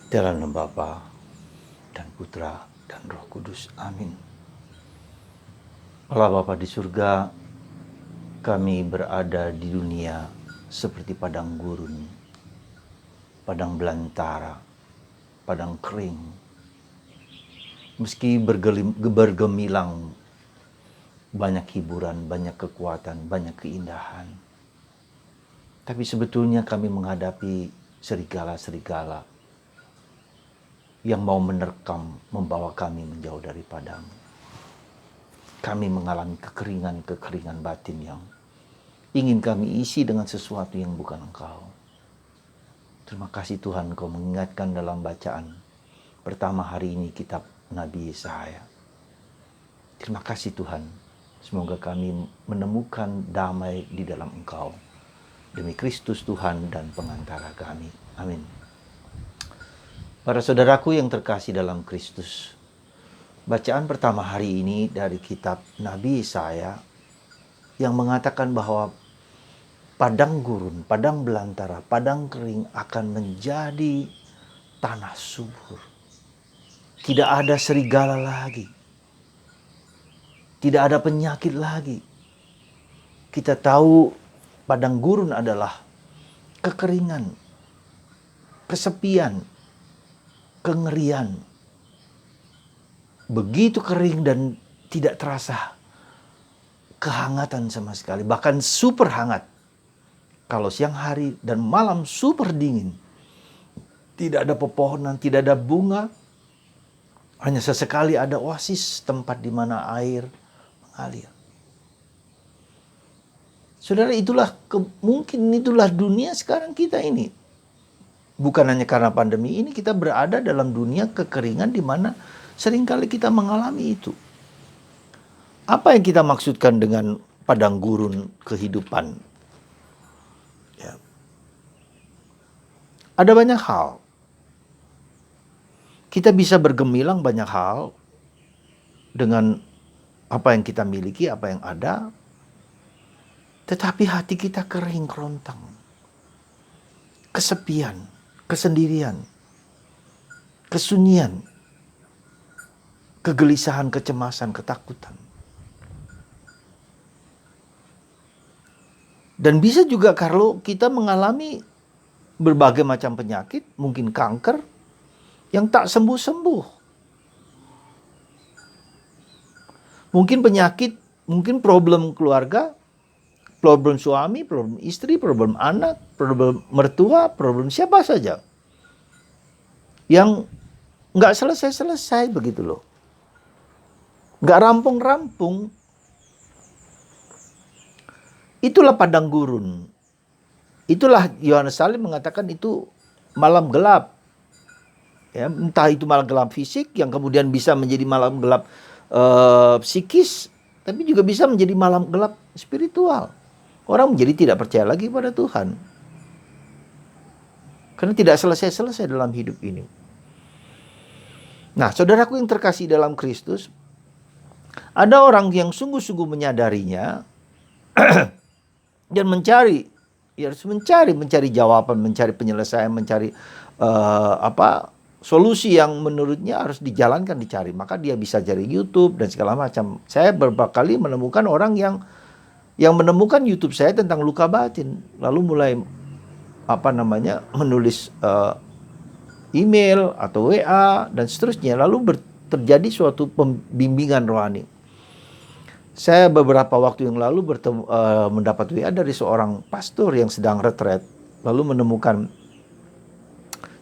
Dalam nama Bapa dan Putra dan Roh Kudus. Amin. Allah Bapa di surga, kami berada di dunia seperti padang gurun, padang belantara, padang kering. Meski bergemilang banyak hiburan, banyak kekuatan, banyak keindahan. Tapi sebetulnya kami menghadapi serigala-serigala yang mau menerkam, membawa kami menjauh daripadamu. Kami mengalami kekeringan batin yang ingin kami isi dengan sesuatu yang bukan Engkau. Terima kasih Tuhan, Engkau mengingatkan dalam bacaan pertama hari ini kitab Nabi Yesaya. Terima kasih Tuhan, semoga kami menemukan damai di dalam Engkau. Demi Kristus Tuhan dan pengantara kami. Amin. Para saudaraku yang terkasih dalam Kristus, bacaan pertama hari ini dari kitab Nabi Yesaya yang mengatakan bahwa padang gurun, padang belantara, padang kering akan menjadi tanah subur. Tidak ada serigala lagi. Tidak ada penyakit lagi. Kita tahu padang gurun adalah kekeringan, kesepian, kengerian. Begitu kering dan tidak terasa kehangatan sama sekali. Bahkan super hangat. Kalau siang hari dan malam super dingin. Tidak ada pepohonan, tidak ada bunga. Hanya sesekali ada oasis, tempat di mana air mengalir. Saudara, mungkin itulah dunia sekarang kita ini. Bukan hanya karena pandemi ini, kita berada dalam dunia kekeringan di mana seringkali kita mengalami itu. Apa yang kita maksudkan dengan padang gurun kehidupan? Ya. Ada banyak hal. Kita bisa bergemilang banyak hal dengan apa yang kita miliki, apa yang ada. Tetapi hati kita kering kerontang. Kesepian, kesendirian, kesunyian, kegelisahan, kecemasan, ketakutan. Dan bisa juga kalau kita mengalami berbagai macam penyakit, mungkin kanker, yang tak sembuh-sembuh. Mungkin penyakit, mungkin problem keluarga, problem suami, problem istri, problem anak, problem mertua, problem siapa saja. Yang nggak selesai-selesai begitu loh. Nggak rampung-rampung. Itulah padang gurun. Itulah Yohanes Salim mengatakan itu malam gelap. Ya, entah itu malam gelap fisik yang kemudian bisa menjadi malam gelap psikis, tapi juga bisa menjadi malam gelap spiritual. Orang menjadi tidak percaya lagi pada Tuhan. Karena tidak selesai-selesai dalam hidup ini. Nah, saudaraku yang terkasih dalam Kristus, ada orang yang sungguh-sungguh menyadarinya dan mencari jawaban, mencari penyelesaian, mencari solusi yang menurutnya harus dijalankan, dicari. Maka dia bisa cari YouTube dan segala macam. Saya beberapa kali menemukan orang yang menemukan YouTube saya tentang luka batin, lalu mulai menulis email atau WA dan seterusnya, lalu terjadi suatu pembimbingan rohani. Saya beberapa waktu yang lalu mendapat WA dari seorang pastor yang sedang retret, lalu menemukan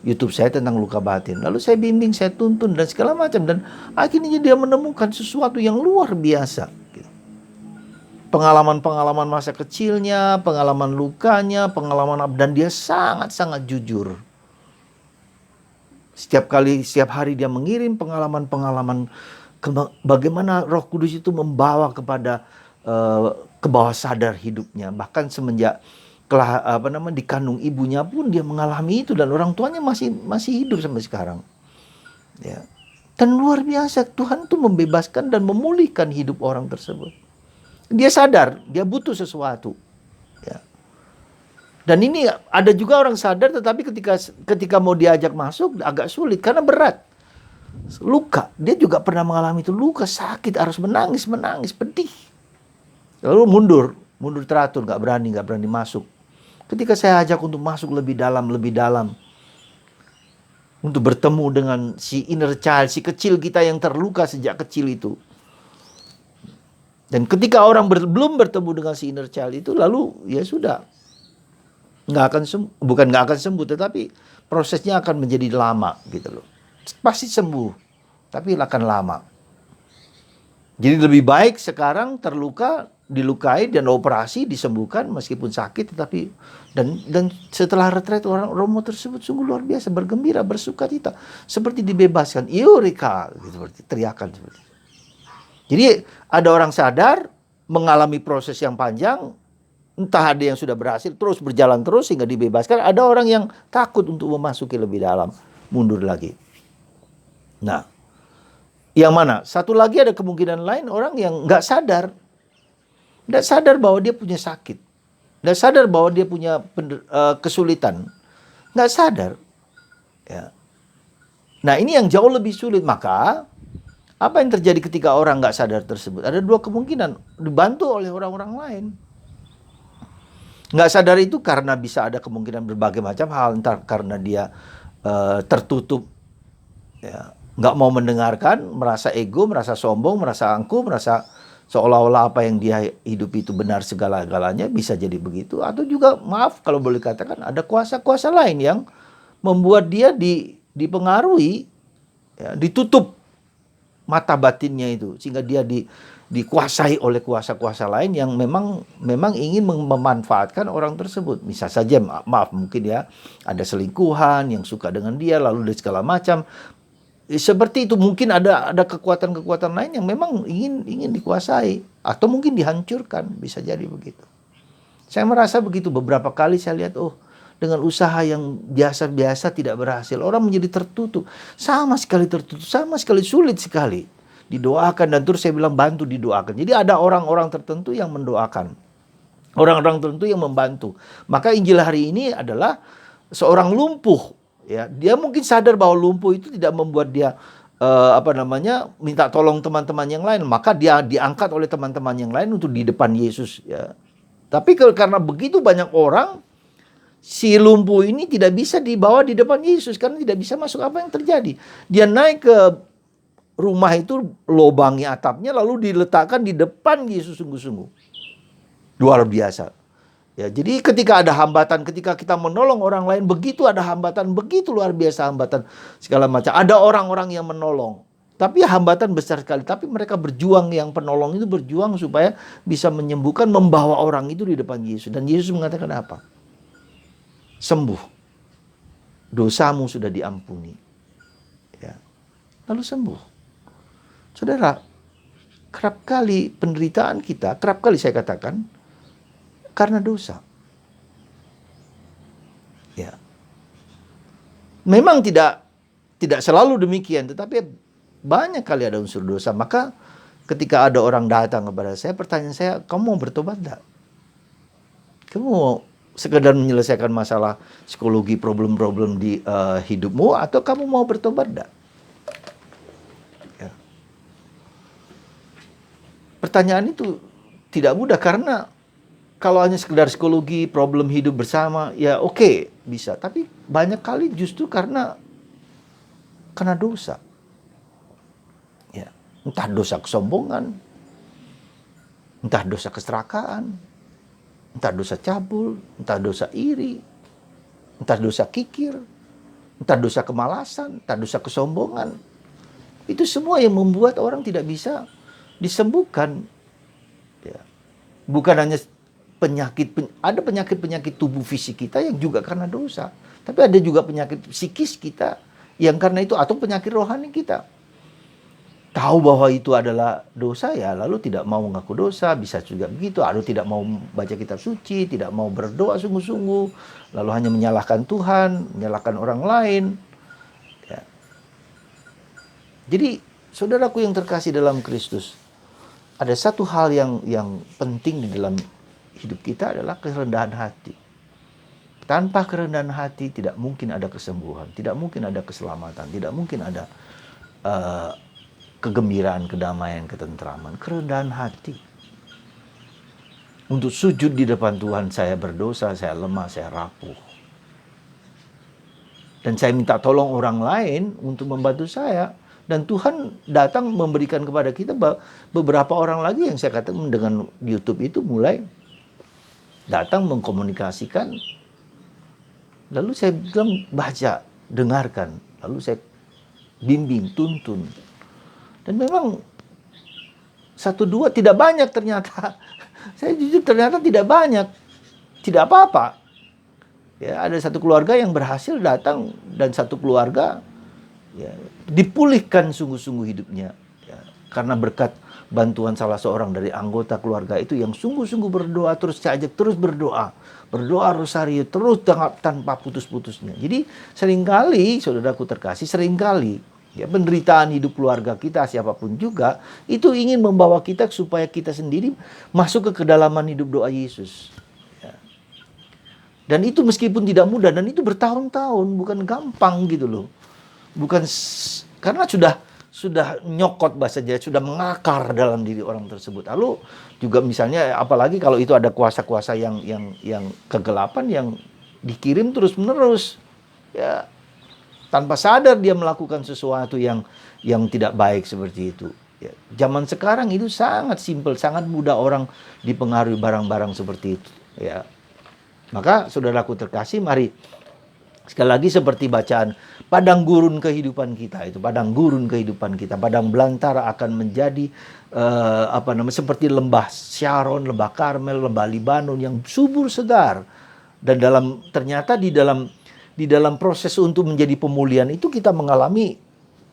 YouTube saya tentang luka batin. Lalu saya bimbing, saya tuntun dan segala macam, dan akhirnya dia menemukan sesuatu yang luar biasa. Pengalaman-pengalaman masa kecilnya, pengalaman lukanya, dan dia sangat-sangat jujur. Setiap hari dia mengirim pengalaman-pengalaman bagaimana Roh Kudus itu membawa kepada ke bawah sadar hidupnya. Bahkan semenjak dikandung ibunya pun dia mengalami itu, dan orang tuanya masih hidup sampai sekarang. Ya. Dan luar biasa, Tuhan itu membebaskan dan memulihkan hidup orang tersebut. Dia sadar, dia butuh sesuatu. Ya. Dan ini ada juga orang sadar, tetapi ketika mau diajak masuk agak sulit karena berat. Luka, dia juga pernah mengalami itu, luka, sakit, harus menangis, pedih. Lalu mundur teratur, nggak berani masuk. Ketika saya ajak untuk masuk lebih dalam, untuk bertemu dengan si inner child, si kecil kita yang terluka sejak kecil itu. Dan ketika orang belum bertemu dengan si inner child itu, lalu ya sudah, bukan nggak akan sembuh, tetapi prosesnya akan menjadi lama gitu loh. Pasti sembuh, tapi akan lama. Jadi lebih baik sekarang terluka, dilukai dan operasi disembuhkan meskipun sakit, tetapi dan setelah retret orang romo tersebut sungguh luar biasa, bergembira, bersukacita, seperti dibebaskan, eureka, gitu, teriakan seperti itu. Jadi ada orang sadar mengalami proses yang panjang, entah ada yang sudah berhasil terus berjalan terus sehingga dibebaskan, ada orang yang takut untuk memasuki lebih dalam, mundur lagi. Nah, yang mana? Satu lagi ada kemungkinan lain, orang yang nggak sadar bahwa dia punya sakit, nggak sadar bahwa dia punya kesulitan, nggak sadar. Ya. Nah ini yang jauh lebih sulit. Maka apa yang terjadi ketika orang nggak sadar tersebut? Ada dua kemungkinan, dibantu oleh orang-orang lain. Nggak sadar itu karena bisa ada kemungkinan berbagai macam hal, entah karena dia tertutup, ya, nggak mau mendengarkan, merasa ego, merasa sombong, merasa angkuh, merasa seolah-olah apa yang dia hidup itu benar segala-galanya, bisa jadi begitu. Atau juga, maaf kalau boleh katakan, ada kuasa-kuasa lain yang membuat dia dipengaruhi, ya, ditutup mata batinnya itu, sehingga dia dikuasai oleh kuasa-kuasa lain yang memang ingin memanfaatkan orang tersebut. Misal saja, maaf mungkin ya, ada selingkuhan yang suka dengan dia, lalu dari segala macam. Seperti itu, mungkin ada kekuatan-kekuatan lain yang memang ingin dikuasai atau mungkin dihancurkan, bisa jadi begitu. Saya merasa begitu, beberapa kali saya lihat, dengan usaha yang biasa-biasa tidak berhasil, orang menjadi tertutup, sama sekali tertutup, sama sekali sulit sekali. Didoakan, dan terus saya bilang bantu didoakan. Jadi ada orang-orang tertentu yang mendoakan, orang-orang tertentu yang membantu. Maka Injil hari ini adalah seorang lumpuh. Ya, dia mungkin sadar bahwa lumpuh itu tidak membuat dia minta tolong teman-teman yang lain, maka dia diangkat oleh teman-teman yang lain untuk di depan Yesus. Ya. Tapi karena begitu banyak orang, si lumpuh ini tidak bisa dibawa di depan Yesus karena tidak bisa masuk. Apa yang terjadi? Dia naik ke rumah itu, lobangi atapnya, lalu diletakkan di depan Yesus sungguh-sungguh. Luar biasa. Ya, jadi ketika ada hambatan, ketika kita menolong orang lain, begitu ada hambatan, begitu luar biasa hambatan segala macam. Ada orang-orang yang menolong, tapi hambatan besar sekali. Tapi mereka berjuang, yang penolong itu berjuang supaya bisa menyembuhkan, membawa orang itu di depan Yesus. Dan Yesus mengatakan apa? Sembuh, dosamu sudah diampuni. Ya. Lalu sembuh. Saudara, kerap kali penderitaan kita, kerap kali saya katakan, karena dosa. Ya. Memang tidak selalu demikian, tetapi banyak kali ada unsur dosa. Maka ketika ada orang datang kepada saya, pertanyaan saya, kamu mau bertobat enggak? Kamu mau sekedar menyelesaikan masalah psikologi, problem-problem di hidupmu, atau kamu mau bertobat enggak? Ya. Pertanyaan itu tidak mudah, karena kalau hanya sekedar psikologi, problem hidup bersama, ya oke, bisa. Tapi banyak kali justru karena dosa. Ya, entah dosa kesombongan, entah dosa keserakaan, entah dosa cabul, entah dosa iri, entah dosa kikir, entah dosa kemalasan, entah dosa kesombongan. Itu semua yang membuat orang tidak bisa disembuhkan. Ya. Bukan hanya ada penyakit tubuh fisik kita yang juga karena dosa, tapi ada juga penyakit psikis kita yang karena itu, atau penyakit rohani kita. Tahu bahwa itu adalah dosa, ya lalu tidak mau mengaku dosa, bisa juga begitu. Lalu tidak mau baca kitab suci, tidak mau berdoa sungguh-sungguh, lalu hanya menyalahkan Tuhan, menyalahkan orang lain. Ya. Jadi saudaraku yang terkasih dalam Kristus, ada satu hal yang penting di dalam hidup kita adalah kerendahan hati. Tanpa kerendahan hati tidak mungkin ada kesembuhan, tidak mungkin ada keselamatan, tidak mungkin ada kegembiraan, kedamaian, ketentraman. Kerendahan hati. Untuk sujud di depan Tuhan, saya berdosa, saya lemah, saya rapuh. Dan saya minta tolong orang lain untuk membantu saya. Dan Tuhan datang memberikan kepada kita beberapa orang lagi yang saya katakan dengan YouTube itu mulai datang mengkomunikasikan. Lalu saya bilang baca, dengarkan. Lalu saya bimbing, tuntun. Dan memang 1-2 tidak banyak ternyata. Saya jujur ternyata tidak banyak. Tidak apa-apa. Ya, ada satu keluarga yang berhasil datang dan satu keluarga ya, dipulihkan sungguh-sungguh hidupnya. Ya, karena berkat bantuan salah seorang dari anggota keluarga itu yang sungguh-sungguh berdoa, terus saya ajak terus berdoa. Berdoa rosario terus tanpa putus-putusnya. Jadi seringkali, saudaraku terkasih, seringkali ya, penderitaan hidup keluarga kita, siapapun juga, itu ingin membawa kita supaya kita sendiri masuk ke kedalaman hidup doa Yesus. Ya. Dan itu meskipun tidak mudah, dan itu bertahun-tahun, bukan gampang gitu loh. Bukan karena sudah nyokot bahasa Jawa, sudah mengakar dalam diri orang tersebut. Lalu juga misalnya apalagi kalau itu ada kuasa-kuasa yang kegelapan yang dikirim terus-menerus. Ya, tanpa sadar dia melakukan sesuatu yang tidak baik seperti itu. Ya, zaman sekarang itu sangat simpel, sangat mudah orang dipengaruhi barang-barang seperti itu. Ya. Maka saudaraku terkasih, mari sekali lagi seperti bacaan padang gurun kehidupan kita itu, padang gurun kehidupan kita, padang belantara akan menjadi seperti lembah Sharon, lembah Karmel, lembah Libanon yang subur segar. Dan ternyata di dalam proses untuk menjadi pemulihan itu kita mengalami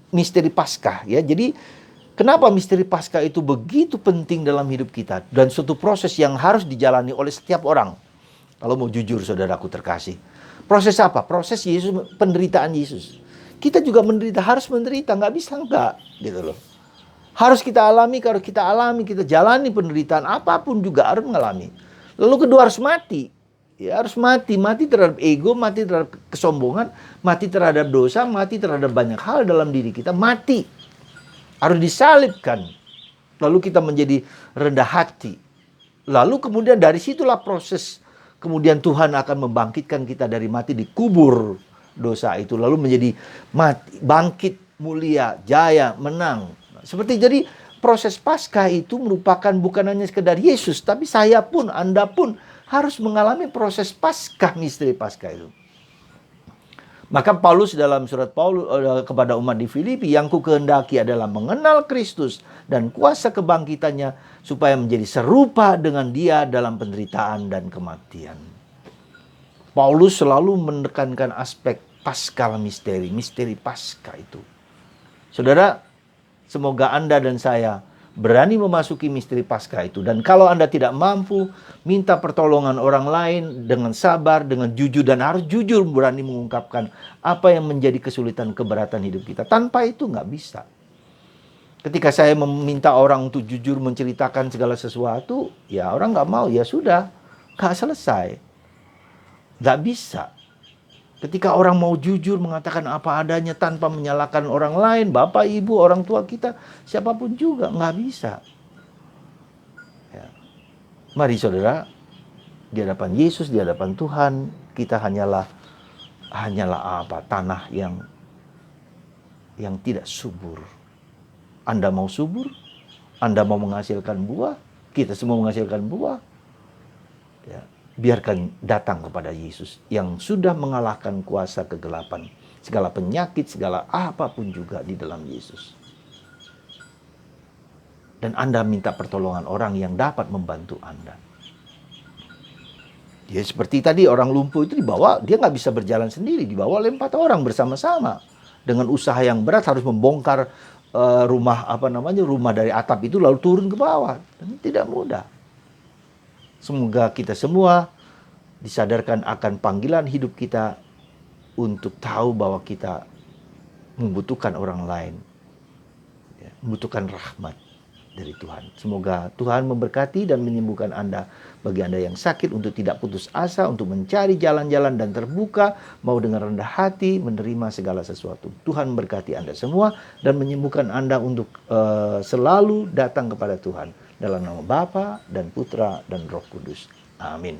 misteri Paskah ya. Jadi kenapa misteri Paskah itu begitu penting dalam hidup kita dan suatu proses yang harus dijalani oleh setiap orang. Kalau mau jujur saudaraku terkasih. Proses apa? Proses Yesus, penderitaan Yesus. Kita juga menderita, harus menderita, nggak bisa enggak, gitu loh. Harus kita alami, kalau kita alami, kita jalani penderitaan, apapun juga harus mengalami. Lalu kedua harus mati. Ya, harus mati terhadap ego, mati terhadap kesombongan, mati terhadap dosa, mati terhadap banyak hal dalam diri kita, mati. Harus disalibkan. Lalu kita menjadi rendah hati. Lalu kemudian dari situlah proses. Kemudian Tuhan akan membangkitkan kita dari mati, dikubur dosa itu. Lalu menjadi mati, bangkit, mulia, jaya, menang. Seperti jadi proses Paskah itu merupakan bukan hanya sekedar Yesus. Tapi saya pun, Anda pun harus mengalami proses Paskah, misteri Paskah itu. Maka Paulus dalam surat Paulus kepada umat di Filipi, yang ku kehendaki adalah mengenal Kristus dan kuasa kebangkitannya supaya menjadi serupa dengan dia dalam penderitaan dan kematian. Paulus selalu menekankan aspek Paskal misteri Paskah itu. Saudara, semoga Anda dan saya berani memasuki misteri Paskah itu. Dan kalau Anda tidak mampu, minta pertolongan orang lain dengan sabar, dengan jujur. Dan harus jujur berani mengungkapkan apa yang menjadi kesulitan, keberatan hidup kita. Tanpa itu nggak bisa. Ketika saya meminta orang untuk jujur menceritakan segala sesuatu, ya orang nggak mau, ya sudah. Nggak selesai. Nggak bisa. Ketika orang mau jujur mengatakan apa adanya tanpa menyalahkan orang lain, bapak, ibu, orang tua kita, siapapun juga, nggak bisa. Ya. Mari saudara, di hadapan Yesus, di hadapan Tuhan, kita hanyalah apa? Tanah yang tidak subur. Anda mau subur? Anda mau menghasilkan buah? Kita semua menghasilkan buah. Ya. Biarkan datang kepada Yesus yang sudah mengalahkan kuasa kegelapan, segala penyakit, segala apapun juga di dalam Yesus. Dan Anda minta pertolongan orang yang dapat membantu Anda. Ya seperti tadi orang lumpuh itu dibawa, dia nggak bisa berjalan sendiri, dibawa oleh 4 orang bersama-sama. Dengan usaha yang berat harus membongkar rumah dari atap itu lalu turun ke bawah. Dan tidak mudah. Semoga kita semua disadarkan akan panggilan hidup kita untuk tahu bahwa kita membutuhkan orang lain. Ya, membutuhkan rahmat. dari Tuhan. Semoga Tuhan memberkati dan menyembuhkan Anda. Bagi Anda yang sakit, untuk tidak putus asa, untuk mencari jalan-jalan dan terbuka, mau dengan rendah hati menerima segala sesuatu. Tuhan memberkati Anda semua dan menyembuhkan Anda untuk selalu datang kepada Tuhan. Dalam nama Bapa dan Putra dan Roh Kudus. Amin.